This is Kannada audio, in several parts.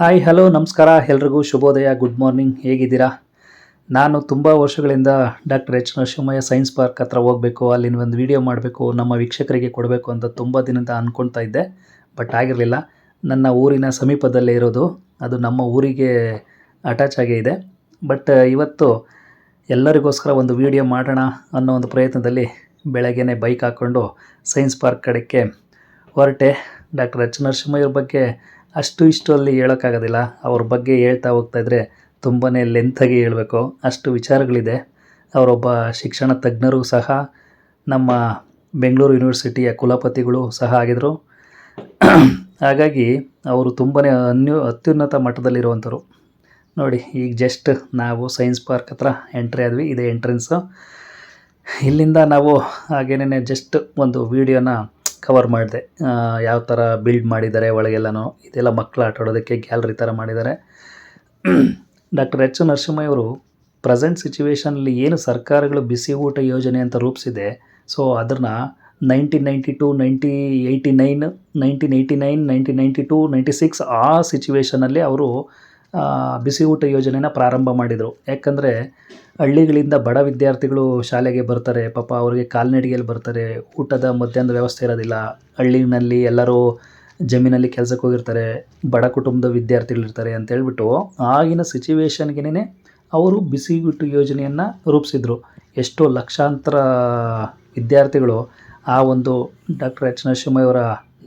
ಹಾಯ್ ಹಲೋ ನಮಸ್ಕಾರ ಎಲ್ರಿಗೂ ಶುಭೋದಯ ಗುಡ್ ಮಾರ್ನಿಂಗ್ ಹೇಗಿದ್ದೀರಾ. ನಾನು ತುಂಬ ವರ್ಷಗಳಿಂದ doctor H Narasimhaiah science park ಹತ್ರ ಹೋಗಬೇಕು, ಅಲ್ಲಿನ ಒಂದು ವಿಡಿಯೋ ಮಾಡಬೇಕು, ನಮ್ಮ ವೀಕ್ಷಕರಿಗೆ ಕೊಡಬೇಕು ಅಂತ ತುಂಬ ದಿನದಿಂದ ಅಂದ್ಕೊಳ್ತಾ ಇದ್ದೆ. ಬಟ್ ಆಗಿರಲಿಲ್ಲ. ನನ್ನ ಊರಿನ ಸಮೀಪದಲ್ಲೇ ಇರೋದು, ಅದು ನಮ್ಮ ಊರಿಗೆ ಅಟ್ಯಾಚ್ ಆಗೇ ಇದೆ. ಬಟ್ ಇವತ್ತು ಎಲ್ಲರಿಗೋಸ್ಕರ ಒಂದು ವಿಡಿಯೋ ಮಾಡೋಣ ಅನ್ನೋ ಒಂದು ಪ್ರಯತ್ನದಲ್ಲಿ ಬೆಳಗ್ಗೆನೇ ಬೈಕ್ ಹಾಕ್ಕೊಂಡು ಸೈನ್ಸ್ ಪಾರ್ಕ್ ಕಡೆಗೆ ಹೊರಟೆ. ಡಾಕ್ಟರ್ ಎಚ್ ನರಸಿಂಹಯ್ಯವ್ರ ಬಗ್ಗೆ ಅಷ್ಟು ಇಷ್ಟು ಅಲ್ಲಿ ಹೇಳೋಕ್ಕಾಗೋದಿಲ್ಲ. ಅವ್ರ ಬಗ್ಗೆ ಹೇಳ್ತಾ ಹೋಗ್ತಾಯಿದ್ರೆ ತುಂಬಾ ಲೆಂತಾಗಿ ಹೇಳಬೇಕು, ಅಷ್ಟು ವಿಚಾರಗಳಿದೆ. ಅವರೊಬ್ಬ ಶಿಕ್ಷಣ ತಜ್ಞರು ಸಹ, ನಮ್ಮ ಬೆಂಗಳೂರು ಯೂನಿವರ್ಸಿಟಿಯ ಕುಲಪತಿಗಳು ಸಹ ಆಗಿದ್ದರು. ಹಾಗಾಗಿ ಅವರು ತುಂಬಾ ಅತ್ಯುನ್ನತ ಮಟ್ಟದಲ್ಲಿರುವಂಥವ್ರು. ನೋಡಿ, ಈಗ ಜಸ್ಟ್ ನಾವು ಸೈನ್ಸ್ ಪಾರ್ಕ್ ಹತ್ರ ಎಂಟ್ರಿ ಆದ್ವಿ. ಇದೇ ಎಂಟ್ರೆನ್ಸು. ಇಲ್ಲಿಂದ ನಾವು ಹಾಗೇನೇ ಜಸ್ಟ್ ಒಂದು ವೀಡಿಯೋನ ಕವರ್ ಮಾಡಿದೆ. ಯಾವ ಥರ ಬಿಲ್ಡ್ ಮಾಡಿದ್ದಾರೆ ಒಳಗೆಲ್ಲನೂ, ಇದೆಲ್ಲ ಮಕ್ಕಳು ಆಟ ಆಡೋದಕ್ಕೆ ಗ್ಯಾಲರಿ ಥರ ಮಾಡಿದ್ದಾರೆ. ಡಾಕ್ಟರ್ ಎಚ್ ನರಸಿಂಹಯ್ಯವರು ಪ್ರೆಸೆಂಟ್ ಸಿಚುವೇಷನಲ್ಲಿ ಏನು ಸರ್ಕಾರಗಳು ಬಿಸಿ ಊಟ ಯೋಜನೆ ಅಂತ ರೂಪಿಸಿದೆ, ಸೊ ಅದನ್ನು 1992, 1989, 1992, 96 ಆ ಸಿಚುವೇಷನಲ್ಲಿ ಅವರು ಬಿಸಿ ಊಟ ಯೋಜನೆನ ಪ್ರಾರಂಭ ಮಾಡಿದರು. ಯಾಕಂದರೆ ಹಳ್ಳಿಗಳಿಂದ ಬಡ ವಿದ್ಯಾರ್ಥಿಗಳು ಶಾಲೆಗೆ ಬರ್ತಾರೆ, ಪಾಪ ಅವರಿಗೆ ಕಾಲ್ನಡಿಗೆಯಲ್ಲಿ ಬರ್ತಾರೆ, ಊಟದ ಮಧ್ಯಾಹ್ನದ ವ್ಯವಸ್ಥೆ ಇರೋದಿಲ್ಲ. ಹಳ್ಳಿನಲ್ಲಿ ಎಲ್ಲರೂ ಜಮೀನಲ್ಲಿ ಕೆಲಸಕ್ಕೆ ಹೋಗಿರ್ತಾರೆ, ಬಡ ಕುಟುಂಬದ ವಿದ್ಯಾರ್ಥಿಗಳಿರ್ತಾರೆ ಅಂತೇಳ್ಬಿಟ್ಟು ಆಗಿನ ಸಿಚುವೇಷನ್ಗೇ ಅವರು ಬಿಸಿ ಊಟ ಯೋಜನೆಯನ್ನು ರೂಪಿಸಿದ್ರು. ಎಷ್ಟೋ ಲಕ್ಷಾಂತರ ವಿದ್ಯಾರ್ಥಿಗಳು ಆ ಒಂದು ಡಾಕ್ಟರ್ ಎಚ್ ನರಸಿಂಹಯ್ಯವರ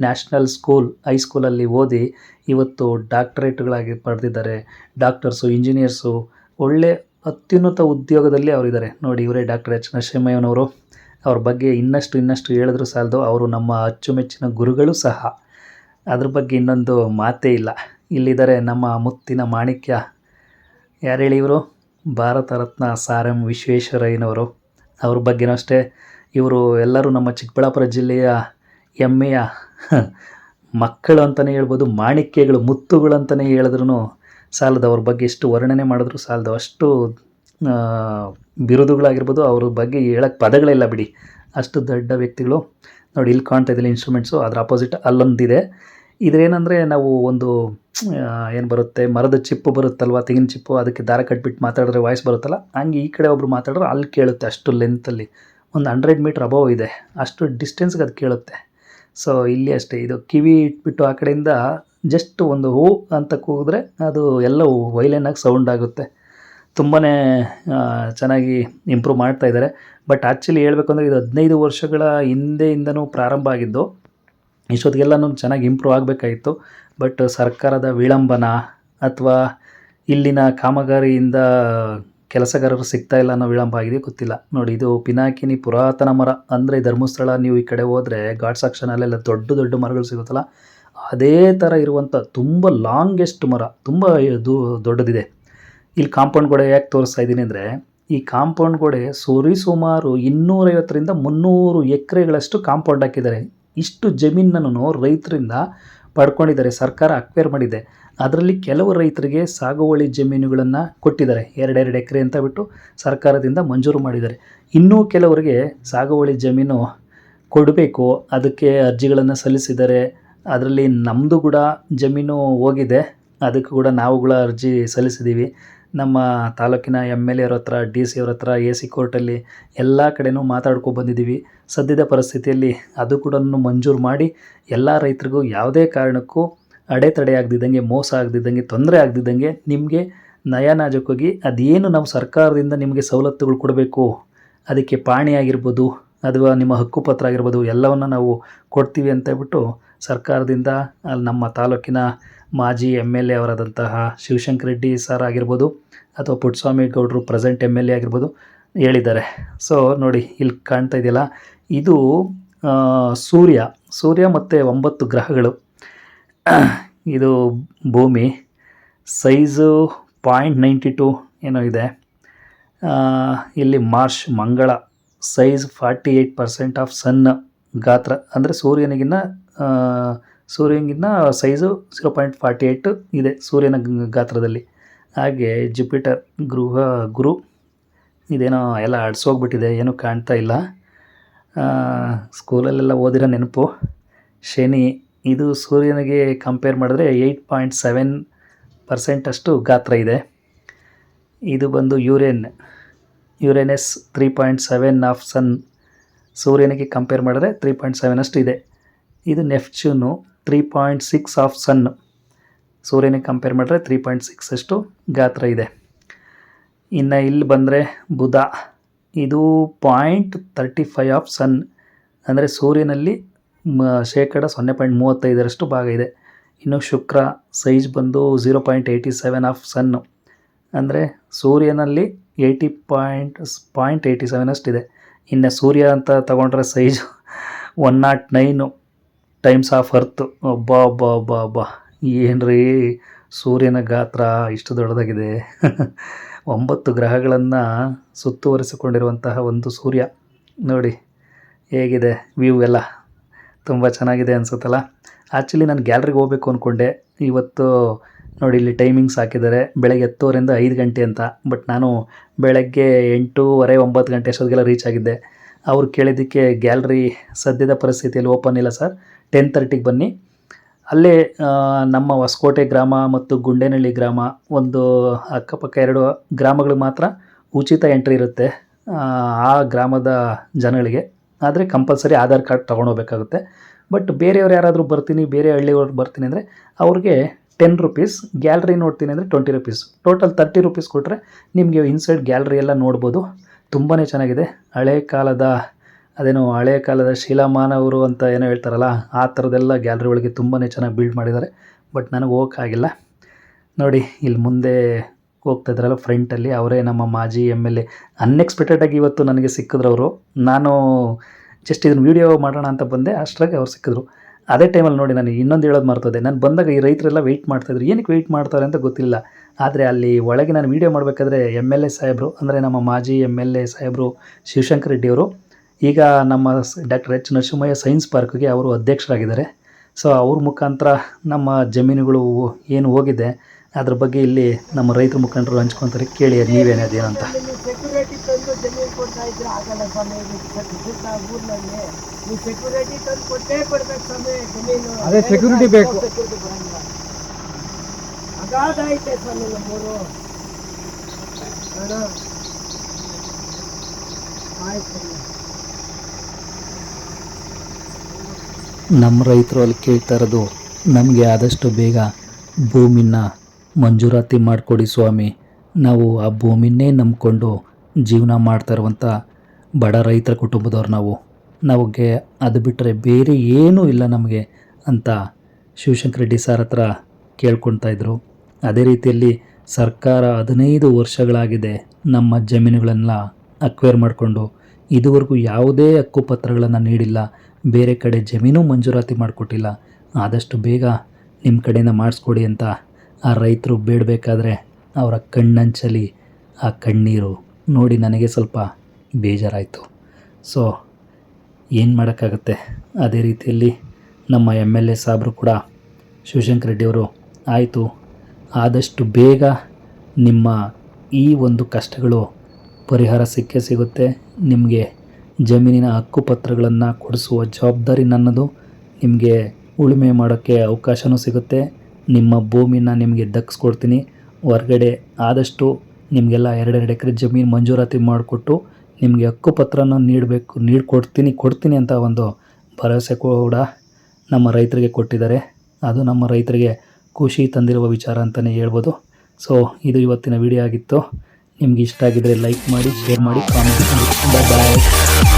ನ್ಯಾಷನಲ್ ಸ್ಕೂಲ್ ಹೈಸ್ಕೂಲಲ್ಲಿ ಓದಿ ಇವತ್ತು ಡಾಕ್ಟರೇಟ್ಗಳಾಗಿ ಪಡೆದಿದ್ದಾರೆ. ಡಾಕ್ಟರ್ಸು, ಇಂಜಿನಿಯರ್ಸು, ಒಳ್ಳೆ ಅತ್ಯುನ್ನತ ಉದ್ಯೋಗದಲ್ಲಿ ಅವರಿದ್ದಾರೆ. ನೋಡಿ, ಇವರೇ ಡಾಕ್ಟರ್ ಎಚ್ ನರಸಿಂಹಯ್ಯನವರು. ಅವ್ರ ಬಗ್ಗೆ ಇನ್ನಷ್ಟು ಹೇಳಿದ್ರು ಸಾಲದು. ಅವರು ನಮ್ಮ ಅಚ್ಚುಮೆಚ್ಚಿನ ಗುರುಗಳು ಸಹ. ಅದ್ರ ಬಗ್ಗೆ ಇನ್ನೊಂದು ಮಾತೇ ಇಲ್ಲ. ಇಲ್ಲಿದ್ದಾರೆ ನಮ್ಮ ಮುತ್ತಿನ ಮಾಣಿಕ್ಯ. ಯಾರು ಹೇಳಿ ಇವರು? ಭಾರತ ರತ್ನ ಸರ್ ಎಂ ವಿಶ್ವೇಶ್ವರಯ್ಯನವರು. ಅವ್ರ ಬಗ್ಗೆನೂ ಅಷ್ಟೇ. ಇವರು ಎಲ್ಲರೂ ನಮ್ಮ ಚಿಕ್ಕಬಳ್ಳಾಪುರ ಜಿಲ್ಲೆಯ ಹೆಮ್ಮೆಯ ಮಕ್ಕಳು ಅಂತಲೇ ಹೇಳ್ಬೋದು, ಮಾಣಿಕ್ಯಗಳು, ಮುತ್ತುಗಳು ಅಂತಲೇ ಹೇಳಿದ್ರು ಸಾಲದು. ಅವ್ರ ಬಗ್ಗೆ ಎಷ್ಟು ವರ್ಣನೆ ಮಾಡಿದ್ರು ಸಾಲದು. ಅಷ್ಟು ಬಿರುದುಗಳಾಗಿರ್ಬೋದು, ಅವ್ರ ಬಗ್ಗೆ ಹೇಳೋಕ್ಕೆ ಪದಗಳಿಲ್ಲ ಬಿಡಿ, ಅಷ್ಟು ದೊಡ್ಡ ವ್ಯಕ್ತಿಗಳು. ನೋಡಿ, ಇಲ್ಲಿ ಕಾಣ್ತಾ ಇದ್ದಿಲ್ಲ ಇನ್ಸ್ಟ್ರೂಮೆಂಟ್ಸು, ಅದ್ರ ಅಪೋಸಿಟ್ ಅಲ್ಲೊಂದಿದೆ. ಇದ್ರೇನೆಂದರೆ ನಾವು ಒಂದು ಏನು ಬರುತ್ತೆ, ಮರದ ಚಿಪ್ಪು ಬರುತ್ತಲ್ವ, ತೆಂಗಿನ ಚಿಪ್ಪು, ಅದಕ್ಕೆ ದಾರ ಕಟ್ಬಿಟ್ಟು ಮಾತಾಡಿದ್ರೆ ವಾಯ್ಸ್ ಬರುತ್ತಲ್ಲ, ಹಂಗೆ ಈ ಕಡೆ ಒಬ್ರು ಮಾತಾಡಿದ್ರೆ ಅಲ್ಲಿ ಕೇಳುತ್ತೆ. ಅಷ್ಟು ಲೆಂತಲ್ಲಿ ಒಂದು 100 ಮೀಟ್ರ್ ಅಬವ್ ಇದೆ, ಅಷ್ಟು ಡಿಸ್ಟೆನ್ಸ್ಗೆ ಅದು ಕೇಳುತ್ತೆ. ಸೊ ಇಲ್ಲಿ ಅಷ್ಟೇ, ಇದು ಕಿವಿ ಇಟ್ಬಿಟ್ಟು ಆ ಕಡೆಯಿಂದ ಜಸ್ಟ್ ಒಂದು ಹೂ ಅಂತ ಕೂಗಿದ್ರೆ ಅದು ಎಲ್ಲವೂ ವೈಲೆನಾಗಿ ಸೌಂಡ್ ಆಗುತ್ತೆ. ತುಂಬಾ ಚೆನ್ನಾಗಿ ಇಂಪ್ರೂವ್ ಮಾಡ್ತಾಯಿದ್ದಾರೆ. ಬಟ್ ಆ್ಯಕ್ಚುಲಿ ಹೇಳಬೇಕು ಅಂದರೆ ಇದು 15 ವರ್ಷಗಳ ಹಿಂದೆಯಿಂದನೂ ಪ್ರಾರಂಭ ಆಗಿದ್ದು. ಇಷ್ಟೊತ್ತಿಗೆಲ್ಲನೂ ಚೆನ್ನಾಗಿ ಇಂಪ್ರೂವ್ ಆಗಬೇಕಾಗಿತ್ತು. ಬಟ್ ಸರ್ಕಾರದ ವಿಳಂಬನ ಅಥವಾ ಇಲ್ಲಿನ ಕಾಮಗಾರಿಯಿಂದ ಕೆಲಸಗಾರರು ಸಿಗ್ತಾಯಿಲ್ಲ ಅನ್ನೋ ವಿಳಂಬ ಆಗಿದೆ, ಗೊತ್ತಿಲ್ಲ. ನೋಡಿ, ಇದು ಪಿನಾಕಿನಿ ಪುರಾತನ ಮರ. ಅಂದರೆ ಧರ್ಮಸ್ಥಳ ನೀವು ಈ ಕಡೆ ಹೋದರೆ ಘಾಟ್ ಸೆಕ್ಷನಲ್ಲೆಲ್ಲ ದೊಡ್ಡ ದೊಡ್ಡ ಮರಗಳು ಸಿಗುತ್ತಲ್ಲ, ಅದೇ ಥರ ಇರುವಂಥ ತುಂಬ ಲಾಂಗೆಸ್ಟ್ ಮರ, ತುಂಬ ದೊಡ್ಡದಿದೆ. ಇಲ್ಲಿ ಕಾಂಪೌಂಡ್ ಗೋಡೆ ಯಾಕೆ ತೋರಿಸ್ತಾ ಇದ್ದೀನಿ ಅಂದರೆ, ಈ ಕಾಂಪೌಂಡ್ ಗೋಡೆ ಸುಮಾರು 250ರಿಂದ 300 ಎಕರೆಗಳಷ್ಟು ಕಾಂಪೌಂಡ್ ಹಾಕಿದ್ದಾರೆ. ಇಷ್ಟು ಜಮೀನನ್ನು ರೈತರಿಂದ ಪಡ್ಕೊಂಡಿದ್ದಾರೆ, ಸರ್ಕಾರ ಅಕ್ವೈರ್ ಮಾಡಿದೆ. ಅದರಲ್ಲಿ ಕೆಲವು ರೈತರಿಗೆ ಸಾಗುವಳಿ ಜಮೀನುಗಳನ್ನು ಕೊಟ್ಟಿದ್ದಾರೆ, 2 ಎಕರೆ ಅಂತ ಬಿಟ್ಟು ಸರ್ಕಾರದಿಂದ ಮಂಜೂರು ಮಾಡಿದ್ದಾರೆ. ಇನ್ನೂ ಕೆಲವರಿಗೆ ಸಾಗುವಳಿ ಜಮೀನು ಕೊಡಬೇಕು, ಅದಕ್ಕೆ ಅರ್ಜಿಗಳನ್ನು ಸಲ್ಲಿಸಿದ್ದಾರೆ. ಅದರಲ್ಲಿ ನಮ್ಮದು ಕೂಡ ಜಮೀನು ಹೋಗಿದೆ, ಅದಕ್ಕೂ ಕೂಡ ನಾವುಗಳ ಅರ್ಜಿ ಸಲ್ಲಿಸಿದ್ದೀವಿ. ನಮ್ಮ ತಾಲೂಕಿನ MLA ಅವ್ರ ಹತ್ರ, DC ಅವ್ರ ಹತ್ರ, AC ಕೋರ್ಟಲ್ಲಿ ಎಲ್ಲ ಕಡೆನೂ ಬಂದಿದ್ದೀವಿ. ಸದ್ಯದ ಪರಿಸ್ಥಿತಿಯಲ್ಲಿ ಅದು ಕೂಡ ಮಂಜೂರು ಮಾಡಿ ಎಲ್ಲ ರೈತರಿಗೂ ಯಾವುದೇ ಕಾರಣಕ್ಕೂ ಅಡೆತಡೆ ಆಗದಿದ್ದಂಗೆ, ಮೋಸ ಆಗದಿದ್ದಂಗೆ, ತೊಂದರೆ ಆಗದಿದ್ದಂಗೆ ನಿಮಗೆ ನಯನಾಜಕ್ಕಾಗಿ ಅದೇನು ನಾವು ಸರ್ಕಾರದಿಂದ ನಿಮಗೆ ಸವಲತ್ತುಗಳು ಕೊಡಬೇಕು, ಅದಕ್ಕೆ ಪಾಣಿ ಆಗಿರ್ಬೋದು ಅಥವಾ ನಿಮ್ಮ ಹಕ್ಕುಪತ್ರ ಆಗಿರ್ಬೋದು, ಎಲ್ಲವನ್ನು ನಾವು ಕೊಡ್ತೀವಿ ಅಂತ ಹೇಳ್ಬಿಟ್ಟು ಸರ್ಕಾರದಿಂದ ಅಲ್ಲಿ ನಮ್ಮ ತಾಲೂಕಿನ ಮಾಜಿ MLA ಅವರಾದಂತಹ ಶಿವಶಂಕರ್ ರೆಡ್ಡಿ ಸರ್ ಆಗಿರ್ಬೋದು ಅಥವಾ ಪುಟ್ಟಸ್ವಾಮಿ ಗೌಡರು ಪ್ರೆಸೆಂಟ್ MLA ಆಗಿರ್ಬೋದು ಹೇಳಿದ್ದಾರೆ. ಸೊ ನೋಡಿ, ಇಲ್ಲಿ ಕಾಣ್ತಾ ಇದೆಯಲ್ಲ, ಇದು ಸೂರ್ಯ ಮತ್ತು 9 ಗ್ರಹಗಳು. ಇದು ಭೂಮಿ ಸೈಜು 0.92 ಏನೋ ಇದೆ. ಇಲ್ಲಿ ಮಾರ್ಚ್ ಮಂಗಳ ಸೈಜ್ 48% ಆಫ್ ಸನ್ ಗಾತ್ರ, ಅಂದರೆ ಸೂರ್ಯನಿಗಿನ್ನ ಸೈಜು 0.48 ಇದೆ ಸೂರ್ಯನ ಗಾತ್ರದಲ್ಲಿ. ಹಾಗೆ ಜುಪಿಟರ್ ಗುರು ಇದೇನೋ ಎಲ್ಲ ಅಡ್ಸೋಗ್ಬಿಟ್ಟಿದೆ, ಏನೂ ಕಾಣ್ತಾ ಇಲ್ಲ. ಸ್ಕೂಲಲ್ಲೆಲ್ಲ ಓದಿರೋ ನೆನಪು. ಶನಿ ಇದು ಸೂರ್ಯನಿಗೆ ಕಂಪೇರ್ ಮಾಡಿದ್ರೆ 8.7 ಪರ್ಸೆಂಟಷ್ಟು ಗಾತ್ರ ಇದೆ. ಇದು ಬಂದು ಯುರೇನಸ್ 3.7 ಆಫ್ ಸನ್, ಸೂರ್ಯನಿಗೆ ಕಂಪೇರ್ ಮಾಡಿದ್ರೆ 3.7 ಅಷ್ಟು ಇದೆ. ಇದು ನೆಪ್ಚೂನು 3.6 ಆಫ್ ಸನ್, ಸೂರ್ಯನಿಗೆ ಕಂಪೇರ್ ಮಾಡಿದ್ರೆ 3.6 ಅಷ್ಟು ಗಾತ್ರ ಇದೆ. ಇನ್ನು ಇಲ್ಲಿ ಬಂದರೆ ಬುಧ, ಇದು 0.35 ಆಫ್ ಸನ್, ಅಂದರೆ ಸೂರ್ಯನಲ್ಲಿ ಶೇಕಡ 0.35 ಭಾಗ ಇದೆ. ಇನ್ನು ಶುಕ್ರ ಸೈಜ್ ಬಂದು 0.87 ಆಫ್ ಸನ್ನು, ಅಂದರೆ ಸೂರ್ಯನಲ್ಲಿ 0.87 ಅಷ್ಟಿದೆ. ಇನ್ನು ಸೂರ್ಯ ಅಂತ ತಗೊಂಡ್ರೆ ಸೈಜು 109 ಟೈಮ್ಸ್ ಆಫ್ ಅರ್ತ್. ಅಬ್ಬಾ ಏನ್ರೀ ಸೂರ್ಯನ ಗಾತ್ರ ಇಷ್ಟು ದೊಡ್ಡದಾಗಿದೆ. 9 ಗ್ರಹಗಳನ್ನು ಸುತ್ತುವರಿಸಿಕೊಂಡಿರುವಂತಹ ಒಂದು ಸೂರ್ಯ ನೋಡಿ ಹೇಗಿದೆ ವ್ಯೂ ಎಲ್ಲ, ತುಂಬ ಚೆನ್ನಾಗಿದೆ ಅನಿಸುತ್ತಲ್ಲ. ಆ್ಯಕ್ಚುಲಿ ನಾನು ಗ್ಯಾಲರಿಗೆ ಹೋಗಬೇಕು ಅಂದ್ಕೊಂಡೆ ಇವತ್ತು. ನೋಡಿ ಇಲ್ಲಿ ಟೈಮಿಂಗ್ಸ್ ಹಾಕಿದ್ದಾರೆ, ಬೆಳಗ್ಗೆ 10:30ರಿಂದ 5 ಗಂಟೆ ಅಂತ. ಬಟ್ ನಾನು ಬೆಳಗ್ಗೆ 8:30 9 ಗಂಟೆ ಅಷ್ಟೊತ್ತಿಗೆಲ್ಲ ರೀಚ್ ಆಗಿದ್ದೆ. ಅವ್ರು ಕೇಳಿದ್ದಕ್ಕೆ ಗ್ಯಾಲರಿ ಸದ್ಯದ ಪರಿಸ್ಥಿತಿಯಲ್ಲಿ ಓಪನ್ ಇಲ್ಲ ಸರ್, 10:30ಗೆ ಬನ್ನಿ. ಅಲ್ಲೇ ನಮ್ಮ ಹೊಸಕೋಟೆ ಗ್ರಾಮ ಮತ್ತು ಗುಂಡೇನಹಳ್ಳಿ ಗ್ರಾಮ, ಒಂದು ಅಕ್ಕಪಕ್ಕ 2 ಗ್ರಾಮಗಳಿಗೆ ಮಾತ್ರ ಉಚಿತ ಎಂಟ್ರಿ ಇರುತ್ತೆ ಆ ಗ್ರಾಮದ ಜನಗಳಿಗೆ. ಆದರೆ ಕಂಪಲ್ಸರಿ ಆಧಾರ್ ಕಾರ್ಡ್ ತೊಗೊಂಡೋಗ್ಬೇಕಾಗುತ್ತೆ. ಬಟ್ ಬೇರೆಯವ್ರು ಯಾರಾದರೂ ಬರ್ತೀನಿ, ಬೇರೆ ಹಳ್ಳಿಯವ್ರು ಬರ್ತೀನಿ ಅಂದರೆ ಅವ್ರಿಗೆ 10 ರೂಪೀಸ್, ಗ್ಯಾಲರಿ ನೋಡ್ತೀನಿ ಅಂದರೆ 20 ರೂಪೀಸ್, ಟೋಟಲ್ 30 ರೂಪೀಸ್ ಕೊಟ್ಟರೆ ನಿಮಗೆ ಇನ್ಸೈಡ್ ಗ್ಯಾಲರಿ ಎಲ್ಲ ನೋಡ್ಬೋದು. ತುಂಬಾ ಚೆನ್ನಾಗಿದೆ. ಹಳೆ ಕಾಲದ ಶಿಲಾಮಾನವರು ಅಂತ ಏನೋ ಹೇಳ್ತಾರಲ್ಲ, ಆ ಥರದ್ದೆಲ್ಲ ಗ್ಯಾಲರಿ ಒಳಗೆ ತುಂಬಾ ಚೆನ್ನಾಗಿ ಬಿಲ್ಡ್ ಮಾಡಿದ್ದಾರೆ. ಬಟ್ ನನಗೆ ಹೋಗೋಕ್ಕಾಗಿಲ್ಲ. ನೋಡಿ ಇಲ್ಲಿ ಮುಂದೆ ಹೋಗ್ತಾ ಇದ್ರಲ್ಲ ಫ್ರಂಟಲ್ಲಿ, ಅವರೇ ನಮ್ಮ ಮಾಜಿ MLA. ಅನ್ಎಕ್ಸ್ಪೆಕ್ಟೆಡಾಗಿ ಇವತ್ತು ನನಗೆ ಸಿಕ್ಕಿದ್ರು ಅವರು. ನಾನು ಜಸ್ಟ್ ಇದನ್ನು ವೀಡಿಯೋ ಮಾಡೋಣ ಅಂತ ಬಂದೆ, ಅಷ್ಟರಾಗೆ ಅವ್ರು ಸಿಕ್ಕಿದ್ರು. ಅದೇ ಟೈಮಲ್ಲಿ ನೋಡಿ ನಾನು ಇನ್ನೊಂದು ಹೇಳೋದು ಮರ್ತೋದೆ. ನಾನು ಬಂದಾಗ ಈ ರೈತರೆಲ್ಲ ವೆಯ್ಟ್ ಮಾಡ್ತಾಯಿದ್ರು, ಏನಕ್ಕೆ ವೆಯ್ಟ್ ಮಾಡ್ತಾರೆ ಅಂತ ಗೊತ್ತಿಲ್ಲ. ಆದರೆ ಅಲ್ಲಿ ಒಳಗೆ ನಾನು ವೀಡಿಯೋ ಮಾಡಬೇಕಾದ್ರೆ MLA ಸಾಹೇಬರು, ಅಂದರೆ ನಮ್ಮ ಮಾಜಿ MLA ಸಾಹೇಬರು ಶಿವಶಂಕರ್ ರೆಡ್ಡಿಯವರು, ಈಗ ನಮ್ಮ ಡಾಕ್ಟರ್ H ನರಸಿಂಹಯ್ಯ ಸೈನ್ಸ್ ಪಾರ್ಕ್ಗೆ ಅವರು ಅಧ್ಯಕ್ಷರಾಗಿದ್ದಾರೆ. ಸೊ ಅವ್ರ ಮುಖಾಂತರ ನಮ್ಮ ಜಮೀನುಗಳು ಏನು ಹೋಗಿದೆ ಅದ್ರ ಬಗ್ಗೆ ಇಲ್ಲಿ ನಮ್ಮ ರೈತರ ಮುಖಂಡರು ಹಂಚ್ಕೊತಾರೆ. ಕೇಳಿ ನೀವೇನೇ ಅದೇನಂತ. ಸೆಕ್ಯೂರಿಟಿ ತಂದು ಜಮೀನು ಕೊಡ್ತಾ ಇದ್ರೆ ಆಗಲ್ಲ ಸ್ವಾಮಿ, ಊರಿನಲ್ಲಿ ನೀವು ಸೆಕ್ಯೂರಿಟಿ ತಂದು ಕೊಟ್ಟೇ ಕೊಡ್ಬೇಕು ಸ್ವಾಮಿ ಜಮೀನು. ಅದೇ ಸೆಕ್ಯೂರಿಟಿ ಬೇಕು, ಸೆಕ್ಯೂರಿಟಿ ಬರಂಗಿಲ್ಲ. ಅಗಾಧ ಐತೆ ಸ್ವಾಮಿ ನಮ್ಮೂರು. ಆಯ್ತು ನಮ್ಮ ರೈತರು ಅಲ್ಲಿ ಕೇಳ್ತಾ ಇರೋದು, ನಮಗೆ ಆದಷ್ಟು ಬೇಗ ಭೂಮಿನ ಮಂಜೂರಾತಿ ಮಾಡಿಕೊಡಿ ಸ್ವಾಮಿ, ನಾವು ಆ ಭೂಮಿನೇ ನಂಬಿಕೊಂಡು ಜೀವನ ಮಾಡ್ತಾ ಇರುವಂಥ ಬಡ ರೈತರ ಕುಟುಂಬದವ್ರು ನಮಗೆ ಅದು ಬಿಟ್ಟರೆ ಬೇರೆ ಏನೂ ಇಲ್ಲ ನಮಗೆ ಅಂತ ಶಿವಶಂಕರ್ ರೆಡ್ಡಿ ಸರ್ ಹತ್ರ ಕೇಳ್ಕೊಳ್ತಾಯಿದ್ರು. ಅದೇ ರೀತಿಯಲ್ಲಿ ಸರ್ಕಾರ 15 ವರ್ಷಗಳಾಗಿದೆ ನಮ್ಮ ಜಮೀನುಗಳನ್ನು ಅಕ್ವೈರ್ ಮಾಡಿಕೊಂಡು ಇದುವರೆಗೂ ಯಾವುದೇ ಹಕ್ಕುಪತ್ರಗಳನ್ನು ನೀಡಿಲ್ಲ, ಬೇರೆ ಕಡೆ ಜಮೀನು ಮಂಜೂರಾತಿ ಮಾಡಿಕೊಟ್ಟಿಲ್ಲ. ಆದಷ್ಟು ಬೇಗ ನಿಮ್ಮ ಕಡೆಯಿಂದ ಮಾಡಿಸ್ಕೊಡಿ ಅಂತ ಆ ರೈತರು ಬೇಡಬೇಕಾದ್ರೆ ಅವರ ಕಣ್ಣಂಚಲಿ ಆ ಕಣ್ಣೀರು ನೋಡಿ ನನಗೆ ಸ್ವಲ್ಪ ಬೇಜಾರಾಯಿತು. ಸೊ ಏನು ಮಾಡೋಕ್ಕಾಗುತ್ತೆ. ಅದೇ ರೀತಿಯಲ್ಲಿ ನಮ್ಮ MLA ಸಾಹೇಬರು ಕೂಡ ಶಿವಶಂಕರ್ ರೆಡ್ಡಿಯವರು, ಆಯಿತು ಆದಷ್ಟು ಬೇಗ ನಿಮ್ಮ ಈ ಒಂದು ಕಷ್ಟಗಳು ಪರಿಹಾರ ಸಿಗುತ್ತೆ, ನಿಮಗೆ ಜಮೀನಿನ ಹಕ್ಕುಪತ್ರಗಳನ್ನು ಕೊಡಿಸುವ ಜವಾಬ್ದಾರಿ ನನ್ನದು, ನಿಮಗೆ ಉಳುಮೆ ಮಾಡೋಕ್ಕೆ ಅವಕಾಶವೂ ಸಿಗುತ್ತೆ, ನಿಮ್ಮ ಭೂಮಿನ ನಿಮಗೆ ದಕ್ಕಿಸ್ಕೊಡ್ತೀನಿ, ಹೊರಗಡೆ ಆದಷ್ಟು ನಿಮಗೆಲ್ಲ 2 ಎಕರೆ ಜಮೀನು ಮಂಜೂರಾತಿ ಮಾಡಿಕೊಟ್ಟು ನಿಮಗೆ ಹಕ್ಕುಪತ್ರನ ಕೊಡ್ತೀನಿ ಅಂತ ಒಂದು ಭರವಸೆ ಕೂಡ ನಮ್ಮ ರೈತರಿಗೆ ಕೊಟ್ಟಿದ್ದಾರೆ. ಅದು ನಮ್ಮ ರೈತರಿಗೆ ಖುಷಿ ತಂದಿರುವ ವಿಚಾರ ಅಂತಲೇ ಹೇಳ್ಬೋದು. ಸೊ ಇದು ಇವತ್ತಿನ ವಿಡಿಯೋ ಆಗಿತ್ತು. ನಿಮ್ಗೆ ಇಷ್ಟ ಆಗಿದ್ದರೆ ಲೈಕ್ ಮಾಡಿ, ಶೇರ್ ಮಾಡಿ, ಕಾಮೆಂಟ್ ಮಾಡಿ. ಬಾಯ್.